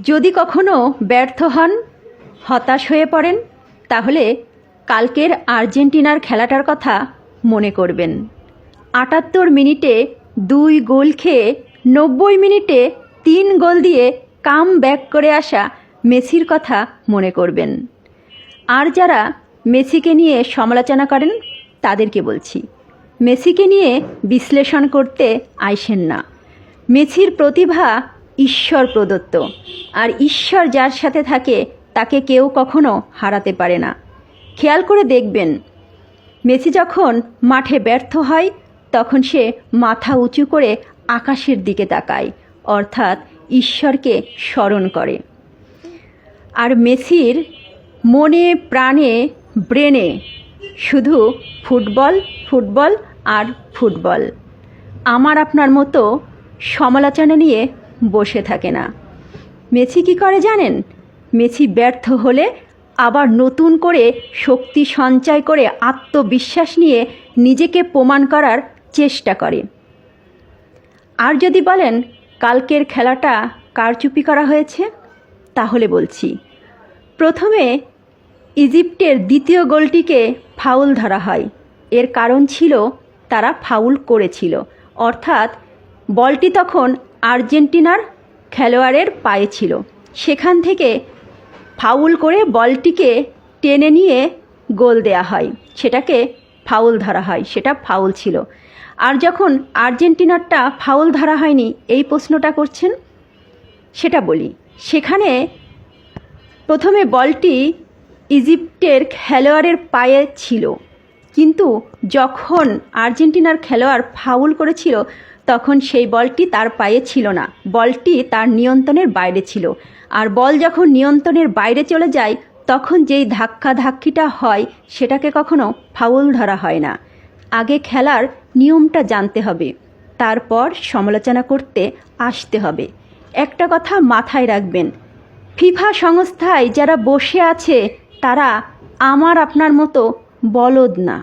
যদি কখনো ব্যর্থ হন, হতাশ হয়ে পড়েন, তাহলে কালকের আর্জেন্টিনার খেলাটার কথা মনে করবেন। ৭৮ মিনিটে ২ গোল খেয়ে ৯০ মিনিটে ৩ গোল দিয়ে কাম ব্যাক করে আসা মেসির কথা মনে করবেন। আর যারা মেসিকে নিয়ে সমালোচনা করেন তাদেরকে বলছি, মেসিকে নিয়ে বিশ্লেষণ করতে আইসেন না। মেসির প্রতিভা ঈশ্বর প্রদত্ত, আর ঈশ্বর যার সাথে থাকে তাকে কেউ কখনো হারাতে পারে না। খেয়াল করে দেখবেন, মেসি যখন মাঠে ব্যর্থ হয় তখন সে মাথা উঁচু করে আকাশের দিকে তাকায়, অর্থাৎ ঈশ্বরকে স্মরণ করে। আর মেসির মনে প্রাণে ব্রেনে শুধু ফুটবল ফুটবল আর ফুটবল। আমার আপনার মতো সমালোচনা নিয়ে বসে থাকে না। মেসি কী করে জানেন? মেসি ব্যর্থ হলে আবার নতুন করে শক্তি সঞ্চয় করে আত্মবিশ্বাস নিয়ে নিজেকে প্রমাণ করার চেষ্টা করে। আর যদি বলেন কালকের খেলাটা কারচুপি করা হয়েছে, তাহলে বলছি, প্রথমে ইজিপ্টের দ্বিতীয় গোলটিকে ফাউল ধরা হয়। এর কারণ ছিল তারা ফাউল করেছিল, অর্থাৎ বলটি তখন আর্জেন্টিনার খেলোয়াড়ের পায়ে ছিল। সেখান থেকে ফাউল করে বলটিকে টেনে নিয়ে গোল দেয়া হয়, সেটাকে ফাউল ধরা হয়, সেটা ফাউল ছিল। আর যখন আর্জেন্টিনারটা ফাউল ধরা হয়নি এই প্রশ্নটা করছেন, সেটা বলি। সেখানে প্রথমে বলটি ইজিপ্টের খেলোয়াড়ের পায়ে ছিল, কিন্তু যখন আর্জেন্টিনার খেলোয়াড় ফাউল করেছিল তখন সেই বলটি তার পায়ে ছিল না, বলটি তার নিয়ন্ত্রণের বাইরে ছিল। আর বল যখন নিয়ন্ত্রণের বাইরে চলে যায় তখন যেই ধাক্কাধাক্কিটা হয় সেটাকে কখনো ফাউল ধরা হয় না। আগে খেলার নিয়মটা জানতে হবে, তারপর সমালোচনা করতে আসতে হবে। একটা কথা মাথায় রাখবেন, ফিফা সংস্থায় যারা বসে আছে তারা আমার আপনার মতো বলদ না।